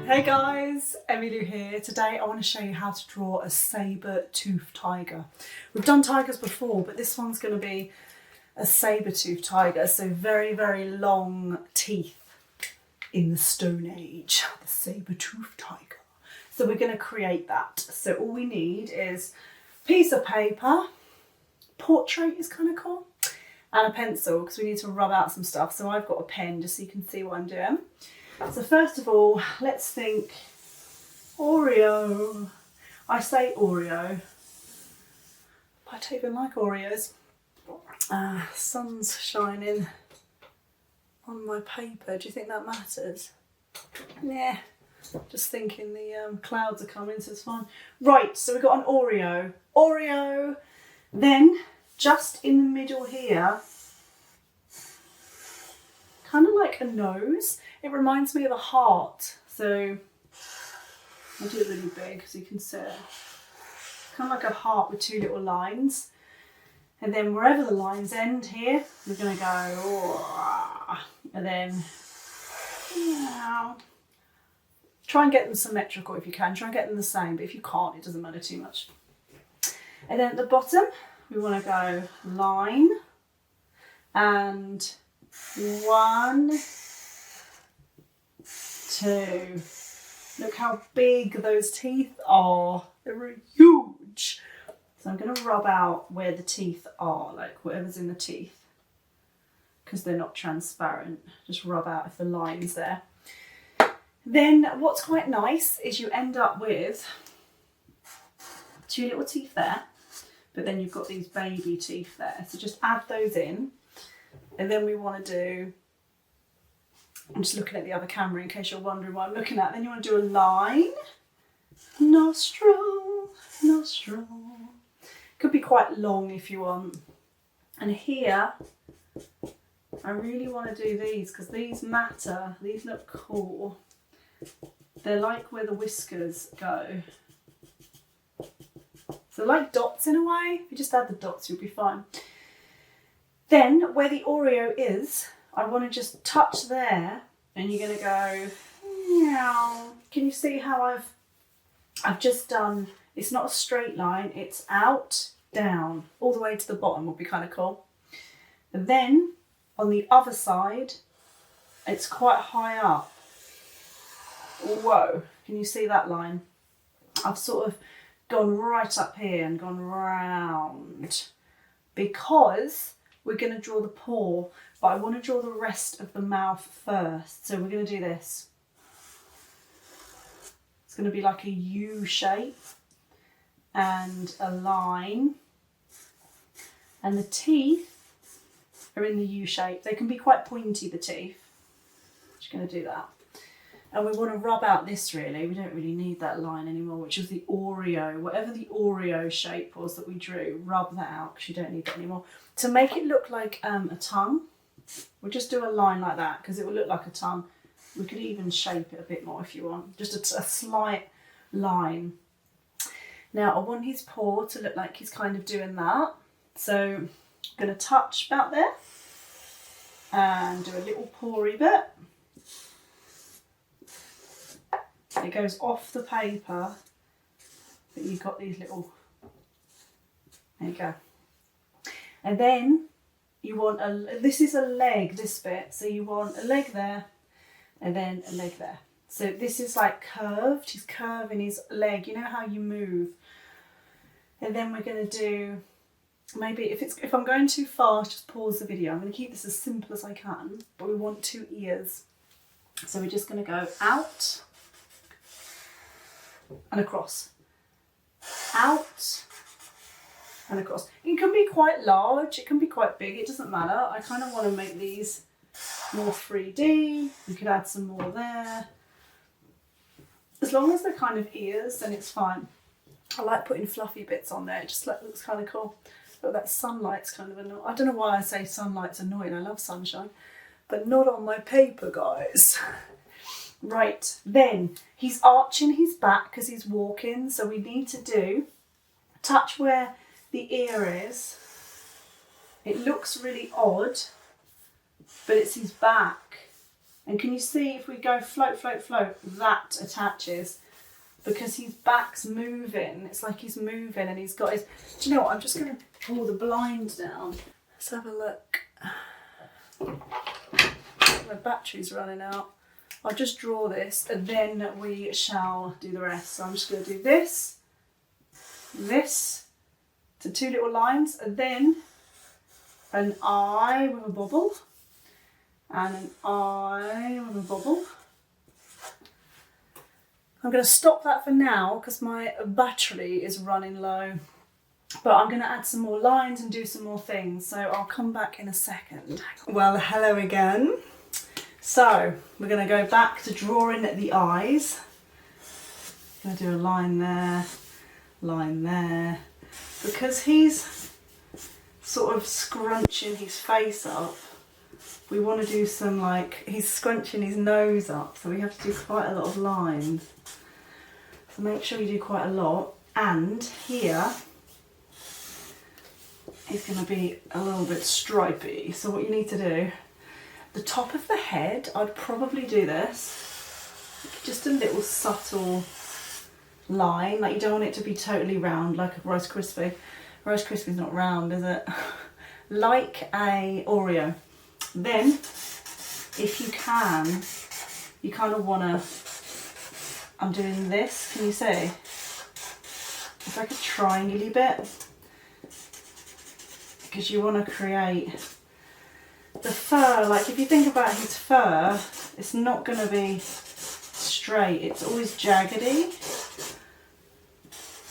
Hey guys, emmy-lou here. Today I want to show you how to draw a saber-toothed tiger. We've done tigers before, but this one's going to be a saber-toothed tiger, so very, very long teeth in the Stone Age, the saber-toothed tiger. So we're going to create that. So all we need is a piece of paper, portrait is kind of cool, and a pencil because we need to rub out some stuff. So I've got a pen just so you can see what I'm doing. So first of all, let's think Oreo. I say Oreo, but I don't even like Oreos. Sun's shining on my paper. Do you think that matters? Yeah, just thinking the clouds are coming, so it's fine. Right, so we've got an Oreo. Oreo. Then, just in the middle here, kind of like a nose. It reminds me of a heart, so I'll do it really big so you can see it. Kind of like a heart with two little lines. And then wherever the lines end here, we're going to go, oh, and then try and get them symmetrical if you can. Try and get them the same, but if you can't, it doesn't matter too much. And then at the bottom, we want to go line and 1, 2. Look how big those teeth are. They're huge. So I'm going to rub out where the teeth are, like whatever's in the teeth, because they're not transparent. Just rub out if the line's there. Then what's quite nice is you end up with 2 little teeth there, but then you've got these baby teeth there. So just add those in. And then we want to do, I'm just looking at the other camera in case you're wondering what I'm looking at. Then you want to do a line, nostril, nostril. Could be quite long if you want. And here, I really want to do these because these matter. These look cool. They're like where the whiskers go. So like dots in a way. If you just add the dots, you'll be fine. Then where the Oreo is, I want to just touch there, and you're going to go, meow. Can you see how I've just done, it's not a straight line, it's out, down, all the way to the bottom will be kind of cool. And then on the other side, it's quite high up. Whoa, can you see that line? I've sort of gone right up here and gone round because we're going to draw the paw, but I want to draw the rest of the mouth first. So we're going to do this. It's going to be like a U shape and a line. And the teeth are in the U shape. They can be quite pointy, the teeth. Just going to do that. And we want to rub out this really. We don't really need that line anymore, which is the Oreo. Whatever the Oreo shape was that we drew, rub that out because you don't need that anymore. To make it look like a tongue, we'll just do a line like that because it will look like a tongue. We could even shape it a bit more if you want. Just a slight line. Now I want his paw to look like he's kind of doing that. So I'm going to touch about there and do a little pawry bit. It goes off the paper, but you've got these little, there you go. And then you want this is a leg, this bit, so you want a leg there and then a leg there. So this is like curved, he's curving his leg, you know how you move. And then we're going to do, maybe if I'm going too fast, just pause the video. I'm going to keep this as simple as I can, but we want 2 ears. So we're just going to go out and across, out and across. It can be quite large, it can be quite big, it doesn't matter. I kind of want to make these more 3D. You could add some more there. As long as they're kind of ears, then it's fine. I like putting fluffy bits on there, it just looks kind of cool. But that sunlight's kind of annoying. I don't know why I say sunlight's annoying, I love sunshine. But not on my paper, guys. Right, then he's arching his back because he's walking, so we need to touch where the ear is. It looks really odd, but it's his back. And can you see if we go float, float, float, that attaches because his back's moving. It's like he's moving and he's got his... Do you know what? I'm just going to pull the blind down. Let's have a look. My battery's running out. I'll just draw this and then we shall do the rest. So I'm just going to do this, this to 2 little lines, and then an eye with a bubble, and an eye with a bubble. I'm going to stop that for now because my battery is running low. But I'm going to add some more lines and do some more things. So I'll come back in a second. Well, hello again. So we're going to go back to drawing the eyes. I'm going to do a line there, because he's sort of scrunching his face up. We want to do some, like, he's scrunching his nose up, so we have to do quite a lot of lines. So make sure you do quite a lot. And here is going to be a little bit stripy. So what you need to do, the top of the head, I'd probably do this, just a little subtle line, like you don't want it to be totally round like a Rice Krispie. Rice Krispie's not round, is it? Like a Oreo. Then, if you can, you kind of want to, I'm doing this, can you see? It's like a triangle-y bit, because you want to create the fur. Like if you think about his fur, it's not going to be straight, it's always jaggedy.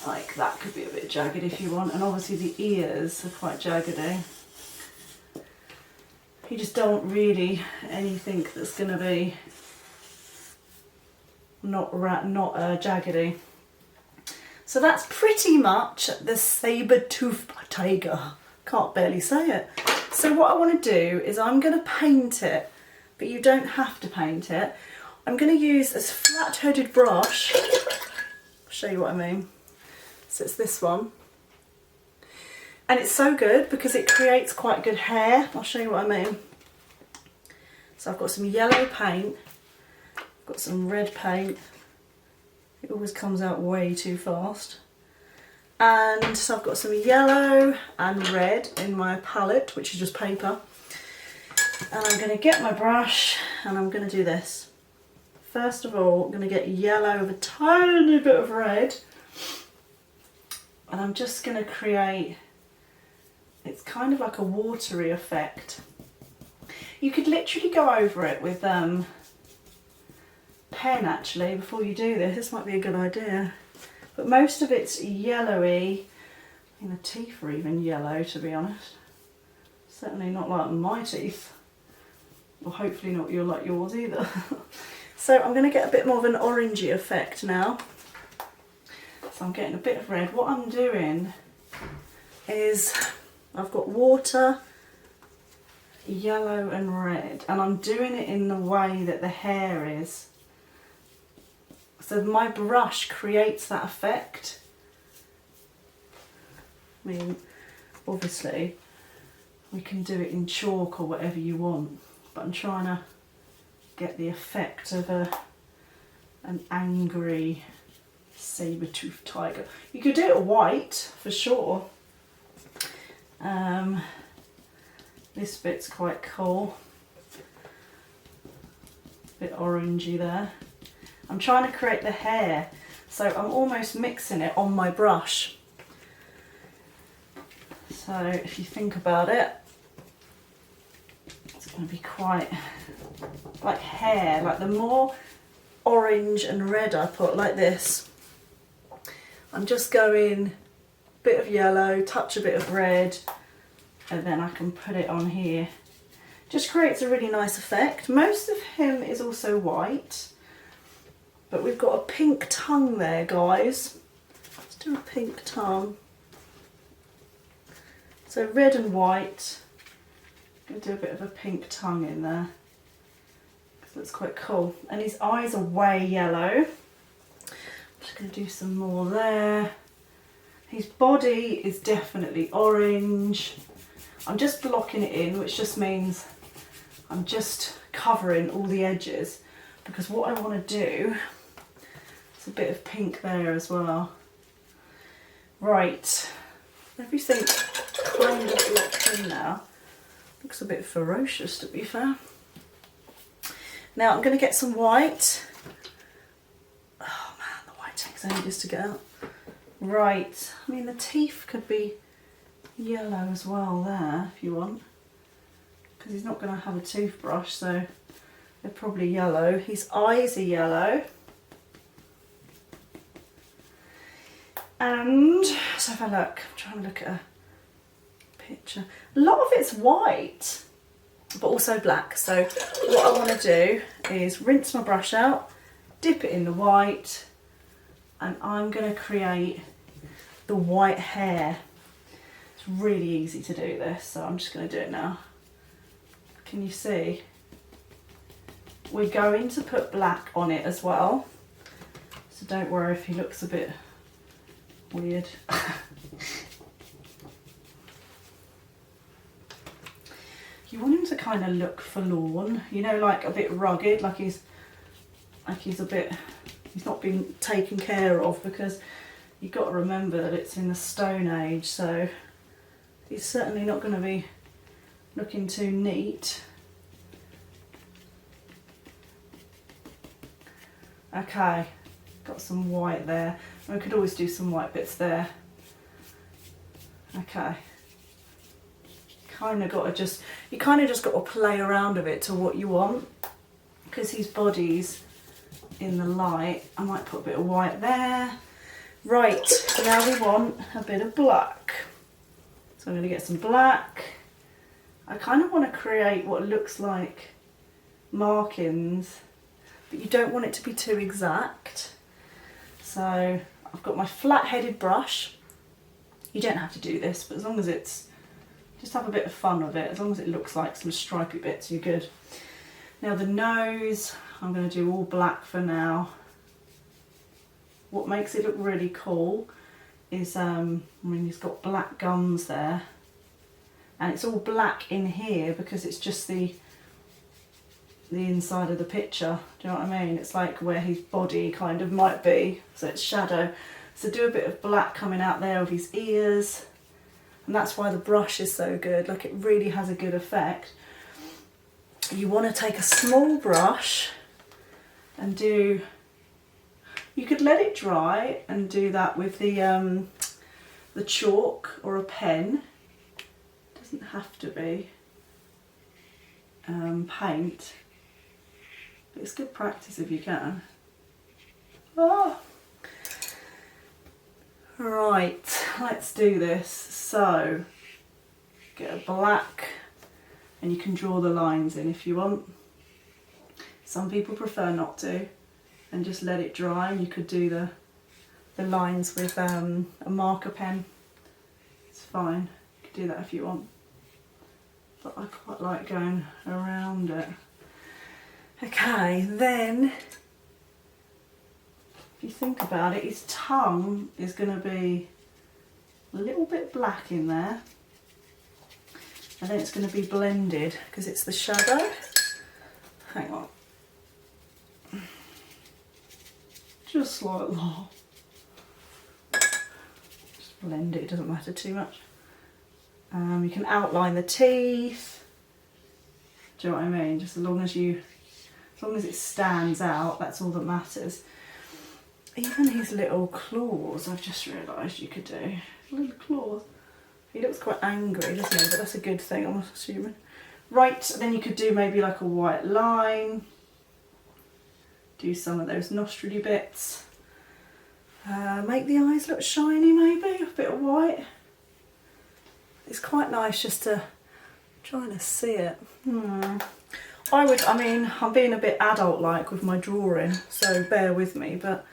Like that could be a bit jagged if you want, and obviously the ears are quite jaggedy. You just don't really anything that's going to be not jaggedy. So that's pretty much the saber-toothed tiger. Can't barely say it. So what I want to do is I'm going to paint it, but you don't have to paint it. I'm going to use this flat-headed brush. I'll show you what I mean. So it's this one. And it's so good because it creates quite good hair. I'll show you what I mean. So I've got some yellow paint, I've got some red paint. It always comes out way too fast. And so I've got some yellow and red in my palette, which is just paper. And I'm going to get my brush and I'm going to do this. First of all, I'm going to get yellow with a tiny bit of red. And I'm just going to create, it's kind of like a watery effect. You could literally go over it with pen actually before you do this. This might be a good idea. But most of it's yellowy. I mean, the teeth are even yellow, to be honest. Certainly not like my teeth. Well, hopefully not like yours either. So I'm going to get a bit more of an orangey effect now. So I'm getting a bit of red. What I'm doing is I've got water, yellow and red, and I'm doing it in the way that the hair is. So my brush creates that effect. I mean, obviously we can do it in chalk or whatever you want, but I'm trying to get the effect of an angry saber-toothed tiger. You could do it white for sure. This bit's quite cool. Bit orangey there. I'm trying to create the hair, so I'm almost mixing it on my brush. So if you think about it, it's going to be quite like hair. Like the more orange and red I put like this, I'm just going a bit of yellow, touch a bit of red, and then I can put it on here. Just creates a really nice effect. Most of him is also white, but we've got a pink tongue there, guys. Let's do a pink tongue. So red and white. I'm going to do a bit of a pink tongue in there, because that's quite cool. And his eyes are way yellow. I'm just going to do some more there. His body is definitely orange. I'm just blocking it in, which just means I'm just covering all the edges, because what I want to do, it's a bit of pink there as well. Right, everything kind of locked in now. Looks a bit ferocious, to be fair. Now I'm going to get some white. Oh man, the white takes ages to get out. Right, I mean the teeth could be yellow as well there if you want, because he's not going to have a toothbrush, so they're probably yellow. His eyes are yellow. And let's have a look. I'm trying to look at a picture. A lot of it's white, but also black. So what I want to do is rinse my brush out, dip it in the white, and I'm going to create the white hair. It's really easy to do this, so I'm just going to do it now. Can you see? We're going to put black on it as well, so don't worry if he looks a bit weird. You want him to kind of look forlorn, you know, like a bit rugged, like he's not being taken care of, because you've got to remember that it's in the Stone Age, so he's certainly not going to be looking too neat. Okay, got some white there. We could always do some white bits there. Okay. You kind of just got to play around with it to what you want, because his body's in the light. I might put a bit of white there. Right, so now we want a bit of black. So I'm going to get some black. I kind of want to create what looks like markings, but you don't want it to be too exact. So I've got my flat-headed brush. You don't have to do this, but as long as it's, just have a bit of fun with it. As long as it looks like some stripy bits, you're good. Now the nose, I'm going to do all black for now. What makes it look really cool is, I mean, he's got black gums there, and it's all black in here because it's just the inside of the picture. Do you know what I mean? It's like where his body kind of might be, so it's shadow. So do a bit of black coming out there of his ears, and that's why the brush is so good. Like, it really has a good effect. You want to take a small brush and do, you could let it dry and do that with the chalk or a pen. It doesn't have to be paint, but it's good practice if you can. Oh. Right, let's do this. So get a black, and you can draw the lines in if you want. Some people prefer not to and just let it dry, and you could do the lines with a marker pen. It's fine, you could do that if you want, but I quite like going around it. Okay, then if you think about it, his tongue is going to be a little bit black in there, and then it's going to be blended because it's the shadow. Hang on. Just like that. Just blend it, it doesn't matter too much. You can outline the teeth. Do you know what I mean? Just as long as it stands out, that's all that matters. Even his little claws, I've just realised you could do. Little claws. He looks quite angry, doesn't he? But that's a good thing, I'm assuming. Right, then you could do maybe like a white line. Do some of those nostril bits. Make the eyes look shiny maybe, a bit of white. It's quite nice just to, trying to see it. I mean, I'm being a bit adult-like with my drawing, so bear with me, but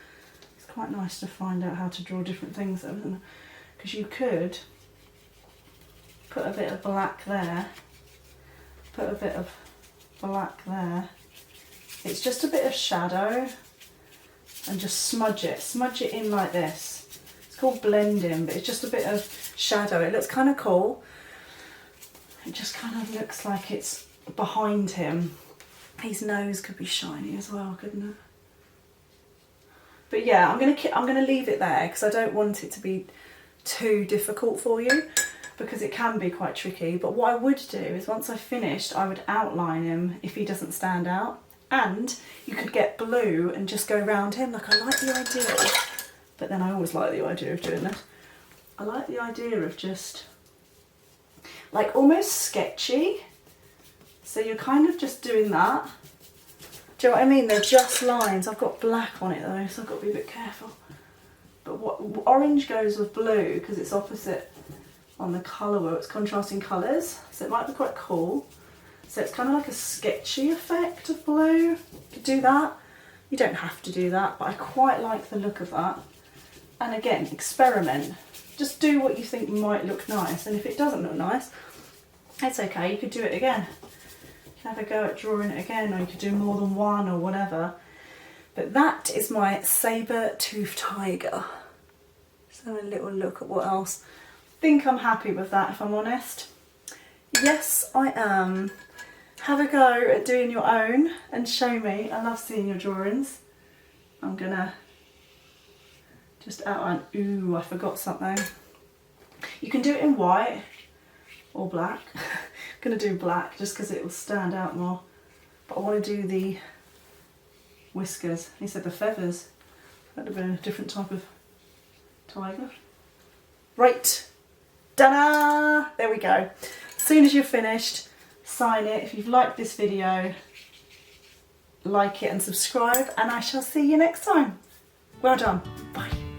it's quite nice to find out how to draw different things, though, isn't it? Because you could put a bit of black there, put a bit of black there. It's just a bit of shadow, and just smudge it in like this. It's called blending, but it's just a bit of shadow. It looks kind of cool. It just kind of looks like it's behind him. His nose could be shiny as well, couldn't it? But yeah, I'm gonna leave it there because I don't want it to be too difficult for you, because it can be quite tricky. But what I would do is once I've finished, I would outline him if he doesn't stand out. And you could get blue and just go around him. Like, I like the idea, but then I always like the idea of doing this. I like the idea of just like almost sketchy. So you're kind of just doing that. Do you know what I mean? They're just lines. I've got black on it though, so I've got to be a bit careful. But what orange goes with blue because it's opposite on the colour where it's contrasting colours. So it might be quite cool. So it's kind of like a sketchy effect of blue. You could do that. You don't have to do that, but I quite like the look of that. And again, experiment. Just do what you think might look nice. And if it doesn't look nice, it's okay. You could do it again. You can have a go at drawing it again, or you could do more than one or whatever. But that is my saber-toothed tiger. Let's have a little look at what else. I think I'm happy with that, if I'm honest. Yes, I am. Have a go at doing your own and show me. I love seeing your drawings. I'm gonna just outline. Ooh, I forgot something. You can do it in white or black. I'm gonna do black just because it will stand out more. But I want to do the whiskers. He said the feathers. That would have been a different type of tiger. Right. Ta-da! There we go. As soon as you're finished, sign it. If you've liked this video, like it and subscribe, and I shall see you next time. Well done. Bye.